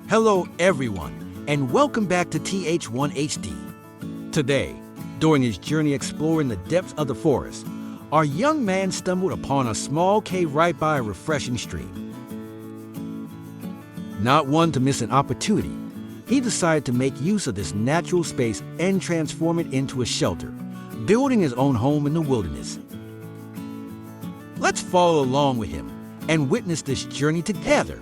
Hello everyone, and welcome back to TH1HD. Today, during his journey exploring the depths of the forest, our young man stumbled upon a small cave right by a refreshing stream. Not one to miss an opportunity, he decided to make use of this natural space and transform it into a shelter, building his own home in the wilderness. Let's follow along with him and witness this journey together.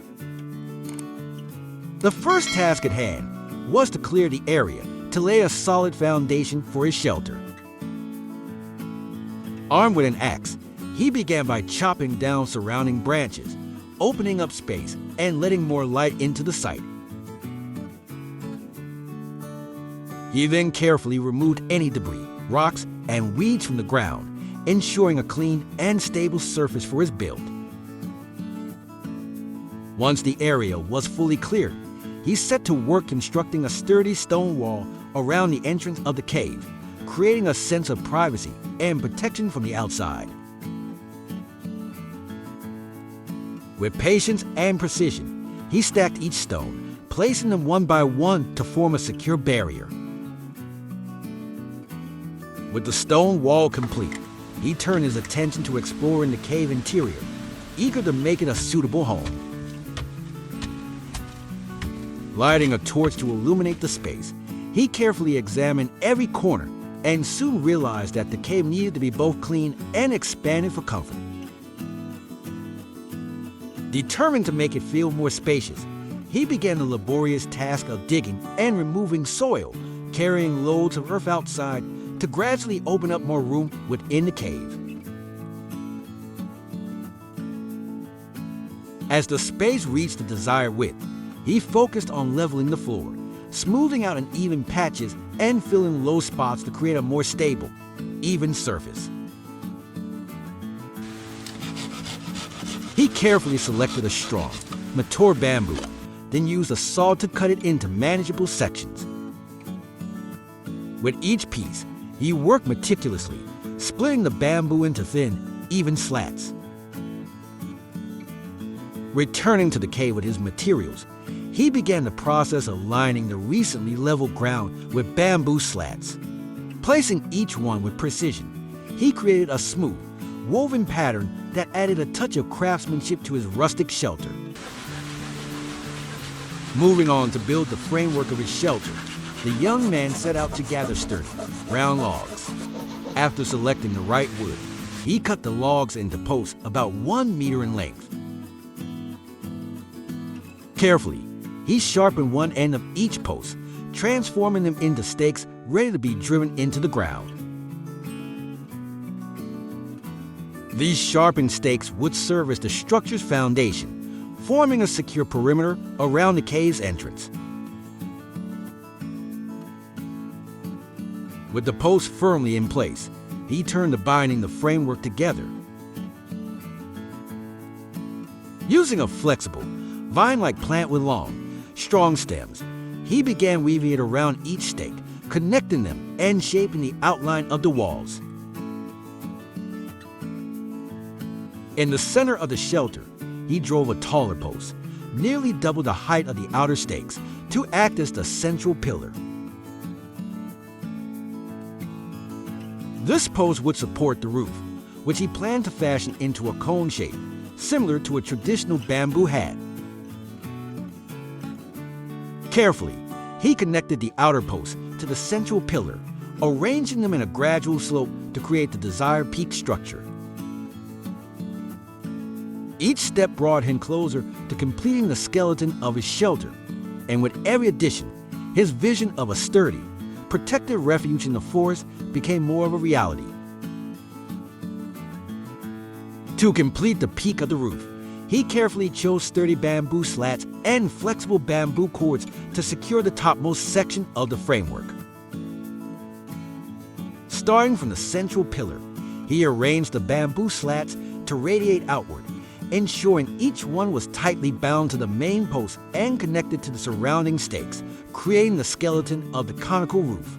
The first task at hand was to clear the area to lay a solid foundation for his shelter. Armed with an axe, he began by chopping down surrounding branches, opening up space and letting more light into the site. He then carefully removed any debris, rocks, and weeds from the ground, ensuring a clean and stable surface for his build. Once the area was fully cleared, he set to work constructing a sturdy stone wall around the entrance of the cave, creating a sense of privacy and protection from the outside. With patience and precision, he stacked each stone, placing them one by one to form a secure barrier. With the stone wall complete, he turned his attention to exploring the cave interior, eager to make it a suitable home. Lighting a torch to illuminate the space, he carefully examined every corner and soon realized that the cave needed to be both clean and expanded for comfort. Determined to make it feel more spacious, he began the laborious task of digging and removing soil, carrying loads of earth outside to gradually open up more room within the cave. As the space reached the desired width, he focused on leveling the floor, smoothing out uneven patches and filling low spots to create a more stable, even surface. He carefully selected a strong, mature bamboo, then used a saw to cut it into manageable sections. With each piece, he worked meticulously, splitting the bamboo into thin, even slats. Returning to the cave with his materials, he began the process of lining the recently leveled ground with bamboo slats. Placing each one with precision, he created a smooth, woven pattern that added a touch of craftsmanship to his rustic shelter. Moving on to build the framework of his shelter, the young man set out to gather sturdy, round logs. After selecting the right wood, he cut the logs into posts about 1 meter in length. Carefully, he sharpened one end of each post, transforming them into stakes ready to be driven into the ground. These sharpened stakes would serve as the structure's foundation, forming a secure perimeter around the cave's entrance. With the posts firmly in place, he turned to binding the framework together. Using a flexible, vine-like plant with long, strong stems, he began weaving it around each stake, connecting them and shaping the outline of the walls. In the center of the shelter, he drove a taller post, nearly double the height of the outer stakes, to act as the central pillar. This post would support the roof, which he planned to fashion into a cone shape, similar to a traditional bamboo hat. Carefully, he connected the outer posts to the central pillar, arranging them in a gradual slope to create the desired peak structure. Each step brought him closer to completing the skeleton of his shelter, and with every addition, his vision of a sturdy, protected refuge in the forest became more of a reality. To complete the peak of the roof, he carefully chose sturdy bamboo slats and flexible bamboo cords to secure the topmost section of the framework. Starting from the central pillar, he arranged the bamboo slats to radiate outward, ensuring each one was tightly bound to the main post and connected to the surrounding stakes, creating the skeleton of the conical roof.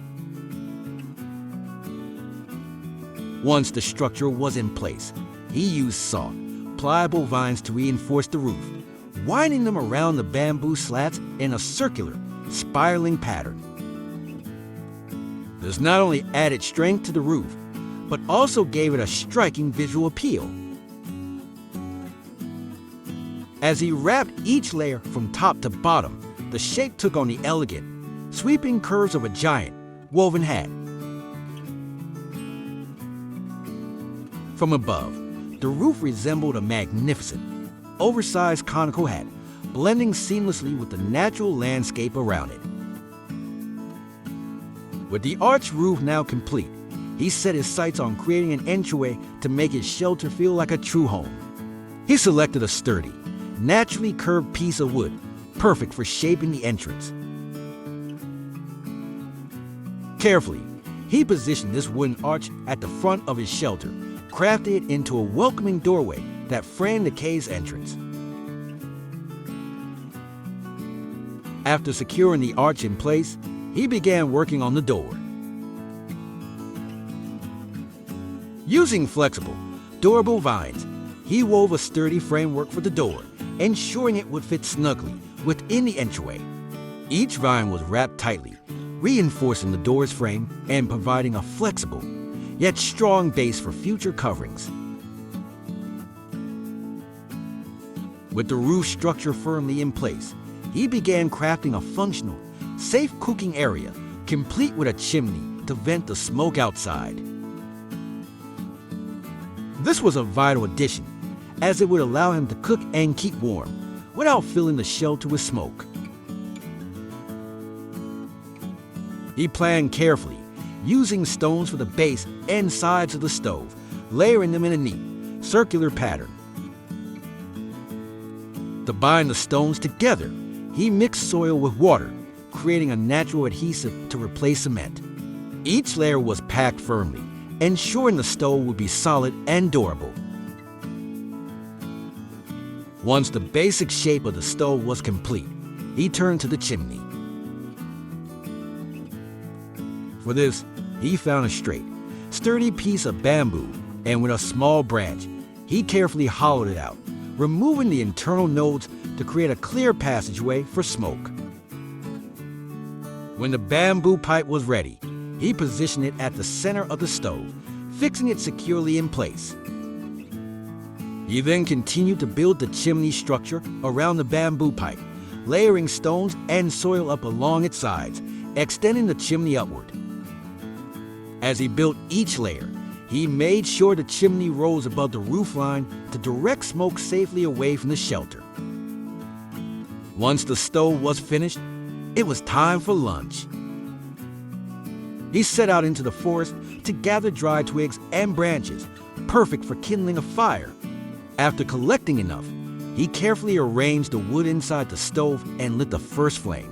Once the structure was in place, he used soft, pliable vines to reinforce the roof, winding them around the bamboo slats in a circular, spiraling pattern. This not only added strength to the roof, but also gave it a striking visual appeal. As he wrapped each layer from top to bottom, the shape took on the elegant, sweeping curves of a giant woven hat. From above, the roof resembled a magnificent, oversized conical hat, blending seamlessly with the natural landscape around it. With the arched roof now complete, he set his sights on creating an entryway to make his shelter feel like a true home. He selected a sturdy, naturally curved piece of wood, perfect for shaping the entrance. Carefully, he positioned this wooden arch at the front of his shelter, crafting it into a welcoming doorway that framed the cave's entrance. After securing the arch in place, he began working on the door. Using flexible, durable vines, he wove a sturdy framework for the door, ensuring it would fit snugly within the entryway. Each vine was wrapped tightly, reinforcing the door's frame and providing a flexible, yet strong base for future coverings. With the roof structure firmly in place, he began crafting a functional, safe cooking area, complete with a chimney to vent the smoke outside. This was a vital addition, as it would allow him to cook and keep warm without filling the shelter with smoke. He planned carefully, using stones for the base and sides of the stove, layering them in a neat, circular pattern. To bind the stones together, he mixed soil with water, creating a natural adhesive to replace cement. Each layer was packed firmly, ensuring the stove would be solid and durable. Once the basic shape of the stove was complete, he turned to the chimney. For this, he found a straight, sturdy piece of bamboo, and with a small branch, he carefully hollowed it out, removing the internal nodes to create a clear passageway for smoke. When the bamboo pipe was ready, he positioned it at the center of the stove, fixing it securely in place. He then continued to build the chimney structure around the bamboo pipe, layering stones and soil up along its sides, extending the chimney upward. As he built each layer, he made sure the chimney rose above the roof line to direct smoke safely away from the shelter. Once the stove was finished, it was time for lunch. He set out into the forest to gather dry twigs and branches, perfect for kindling a fire. After collecting enough, he carefully arranged the wood inside the stove and lit the first flame.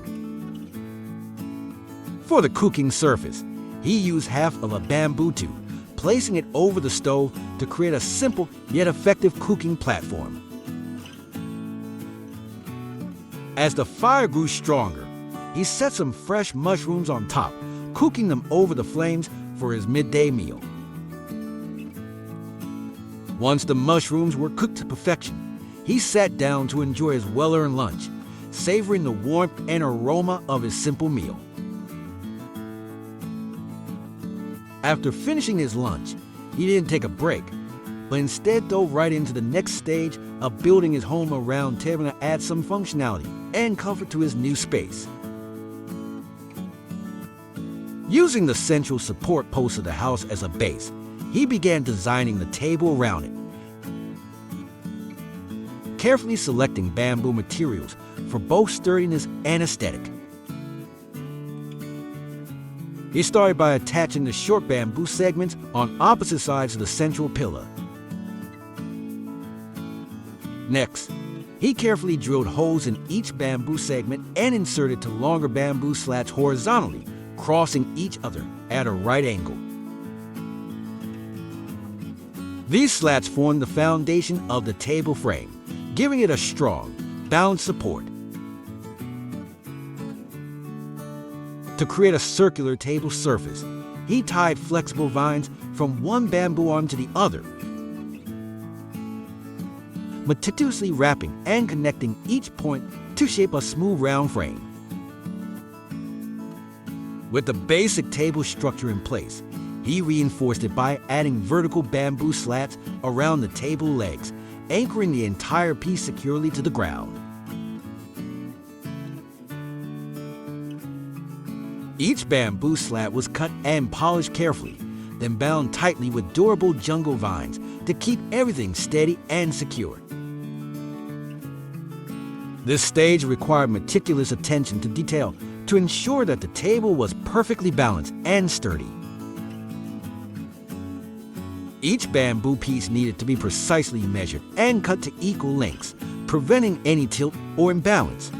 For the cooking surface, he used half of a bamboo tube, placing it over the stove to create a simple yet effective cooking platform. As the fire grew stronger, he set some fresh mushrooms on top, cooking them over the flames for his midday meal. Once the mushrooms were cooked to perfection, he sat down to enjoy his well-earned lunch, savoring the warmth and aroma of his simple meal. After finishing his lunch, he didn't take a break, but instead dove right into the next stage of building his home around table to add some functionality and comfort to his new space. Using the central support post of the house as a base, he began designing the table around it, carefully selecting bamboo materials for both sturdiness and aesthetic. He started by attaching the short bamboo segments on opposite sides of the central pillar. Next, he carefully drilled holes in each bamboo segment and inserted two longer bamboo slats horizontally, crossing each other at a right angle. These slats formed the foundation of the table frame, giving it a strong, balanced support. To create a circular table surface, he tied flexible vines from one bamboo arm to the other. meticulously wrapping and connecting each point to shape a smooth round frame. With the basic table structure in place, he reinforced it by adding vertical bamboo slats around the table legs, anchoring the entire piece securely to the ground. Each bamboo slat was cut and polished carefully, then bound tightly with durable jungle vines to keep everything steady and secure. This stage required meticulous attention to detail to ensure that the table was perfectly balanced and sturdy. Each bamboo piece needed to be precisely measured and cut to equal lengths, preventing any tilt or imbalance.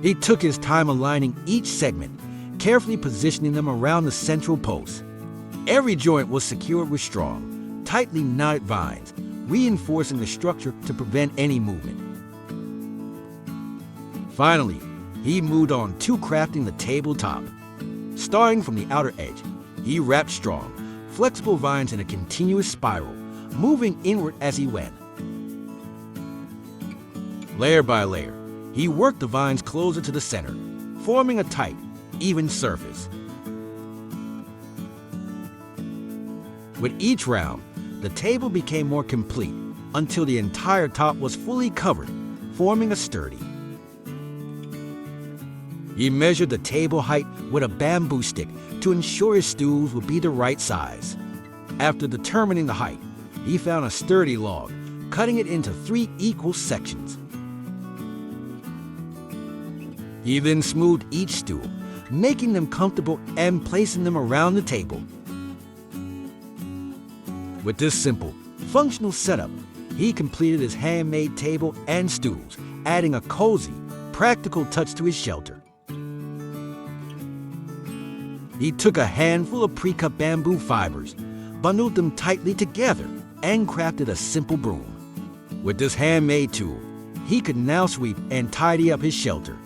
He took his time aligning each segment, carefully positioning them around the central post. Every joint was secured with strong, tightly knotted vines, reinforcing the structure to prevent any movement. Finally, he moved on to crafting the tabletop. Starting from the outer edge, he wrapped strong, flexible vines in a continuous spiral, moving inward as he went. Layer by layer, he worked the vines closer to the center, forming a tight, even surface. With each round, the table became more complete until the entire top was fully covered, forming a sturdy. He measured the table height with a bamboo stick to ensure his stools would be the right size. After determining the height, he found a sturdy log, cutting it into 3 equal sections. He then smoothed each stool, making them comfortable and placing them around the table. With this simple, functional setup, he completed his handmade table and stools, adding a cozy, practical touch to his shelter. He took a handful of pre-cut bamboo fibers, bundled them tightly together, and crafted a simple broom. With this handmade tool, he could now sweep and tidy up his shelter.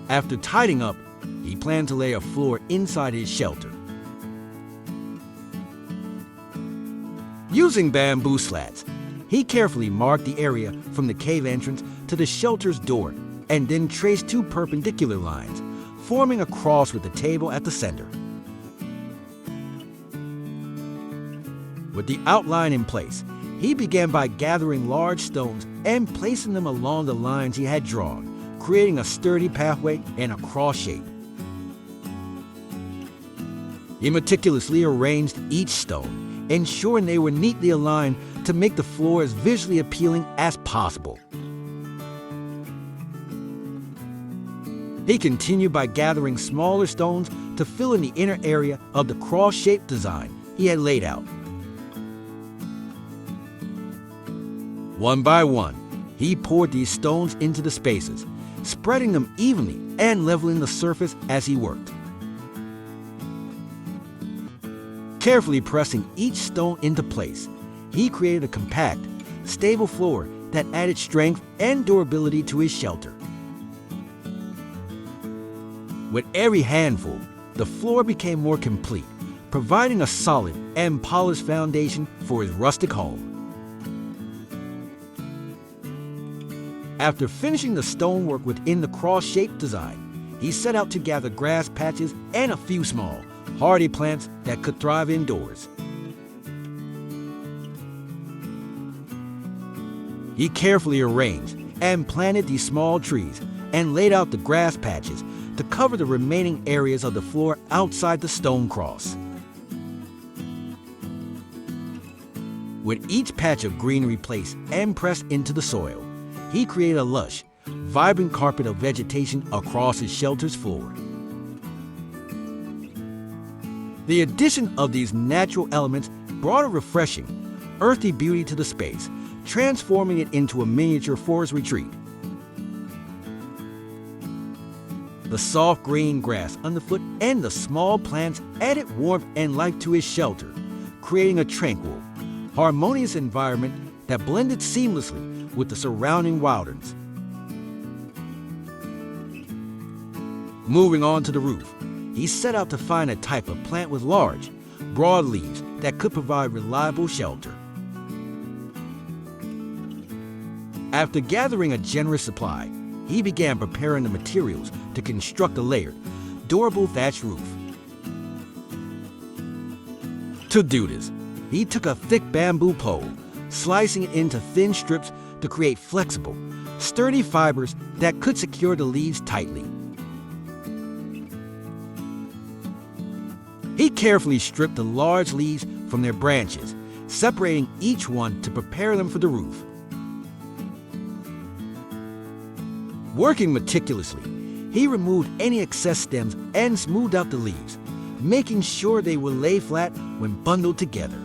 After tidying up, he planned to lay a floor inside his shelter. Using bamboo slats, he carefully marked the area from the cave entrance to the shelter's door and then traced 2 perpendicular lines, forming a cross with the table at the center. With the outline in place, he began by gathering large stones and placing them along the lines he had drawn, creating a sturdy pathway and a cross shape. He meticulously arranged each stone, ensuring they were neatly aligned to make the floor as visually appealing as possible. He continued by gathering smaller stones to fill in the inner area of the cross-shaped design he had laid out. One by one, he poured these stones into the spaces, spreading them evenly and leveling the surface as he worked. Carefully pressing each stone into place, he created a compact, stable floor that added strength and durability to his shelter. With every handful, the floor became more complete, providing a solid and polished foundation for his rustic home. After finishing the stonework within the cross-shaped design, he set out to gather grass patches and a few small, hardy plants that could thrive indoors. He carefully arranged and planted these small trees and laid out the grass patches to cover the remaining areas of the floor outside the stone cross. With each patch of greenery placed and pressed into the soil, he created a lush, vibrant carpet of vegetation across his shelter's floor. The addition of these natural elements brought a refreshing, earthy beauty to the space, transforming it into a miniature forest retreat. The soft green grass underfoot and the small plants added warmth and life to his shelter, creating a tranquil, harmonious environment that blended seamlessly with the surrounding wilderness. Moving on to the roof, he set out to find a type of plant with large, broad leaves that could provide reliable shelter. After gathering a generous supply, he began preparing the materials to construct a layered, durable thatch roof. To do this, he took a thick bamboo pole, slicing it into thin strips to create flexible, sturdy fibers that could secure the leaves tightly. He carefully stripped the large leaves from their branches, separating each one to prepare them for the roof. Working meticulously, he removed any excess stems and smoothed out the leaves, making sure they would lay flat when bundled together.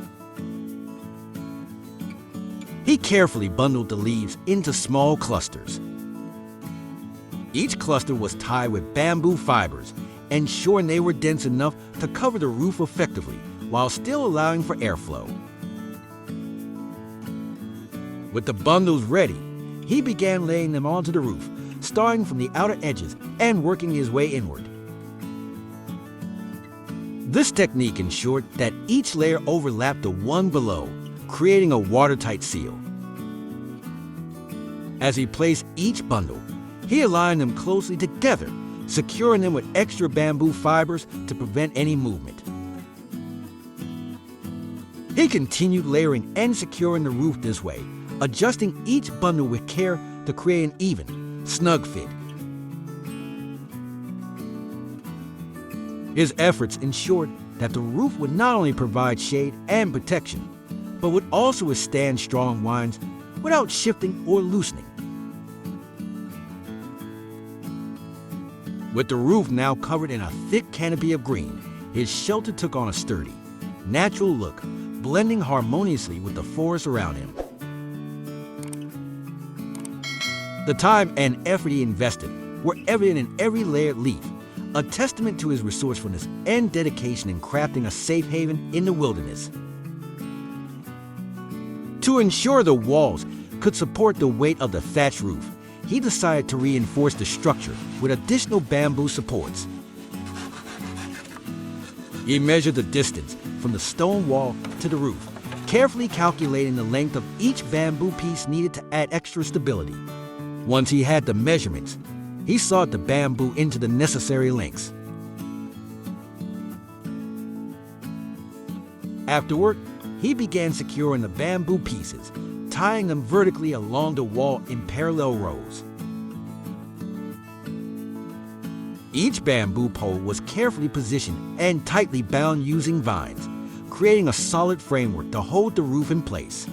He carefully bundled the leaves into small clusters. Each cluster was tied with bamboo fibers, ensuring they were dense enough to cover the roof effectively while still allowing for airflow. With the bundles ready, he began laying them onto the roof, starting from the outer edges and working his way inward. This technique ensured that each layer overlapped the one below, creating a watertight seal. As he placed each bundle, he aligned them closely together, securing them with extra bamboo fibers to prevent any movement. He continued layering and securing the roof this way, adjusting each bundle with care to create an even, snug fit. His efforts ensured that the roof would not only provide shade and protection, but would also withstand strong winds without shifting or loosening. With the roof now covered in a thick canopy of green, his shelter took on a sturdy, natural look, blending harmoniously with the forest around him. The time and effort he invested were evident in every layered leaf, a testament to his resourcefulness and dedication in crafting a safe haven in the wilderness. To ensure the walls could support the weight of the thatch roof, he decided to reinforce the structure with additional bamboo supports. He measured the distance from the stone wall to the roof, carefully calculating the length of each bamboo piece needed to add extra stability. Once he had the measurements, he sawed the bamboo into the necessary lengths. Afterward, he began securing the bamboo pieces, tying them vertically along the wall in parallel rows. Each bamboo pole was carefully positioned and tightly bound using vines, creating a solid framework to hold the roof in place.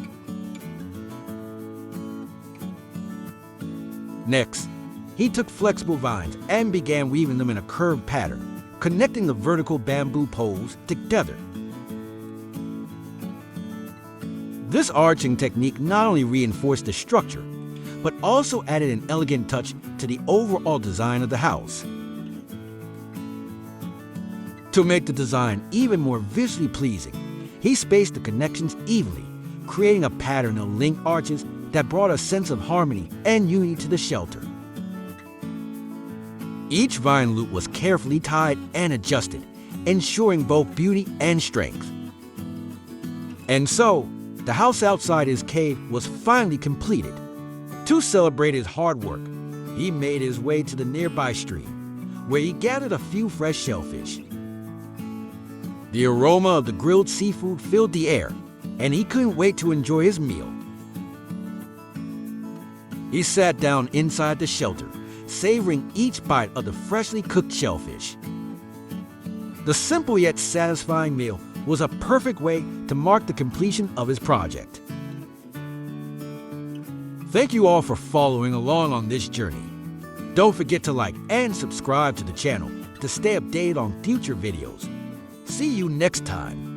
Next, he took flexible vines and began weaving them in a curved pattern, connecting the vertical bamboo poles together. This arching technique not only reinforced the structure, but also added an elegant touch to the overall design of the house. To make the design even more visually pleasing, he spaced the connections evenly, creating a pattern of linked arches that brought a sense of harmony and unity to the shelter. Each vine loop was carefully tied and adjusted, ensuring both beauty and strength. And so, the house outside his cave was finally completed. To celebrate his hard work, he made his way to the nearby stream, where he gathered a few fresh shellfish. The aroma of the grilled seafood filled the air, and he couldn't wait to enjoy his meal. He sat down inside the shelter, savoring each bite of the freshly cooked shellfish. The simple yet satisfying meal was a perfect way to mark the completion of his project. Thank you all for following along on this journey. Don't forget to like and subscribe to the channel to stay updated on future videos. See you next time.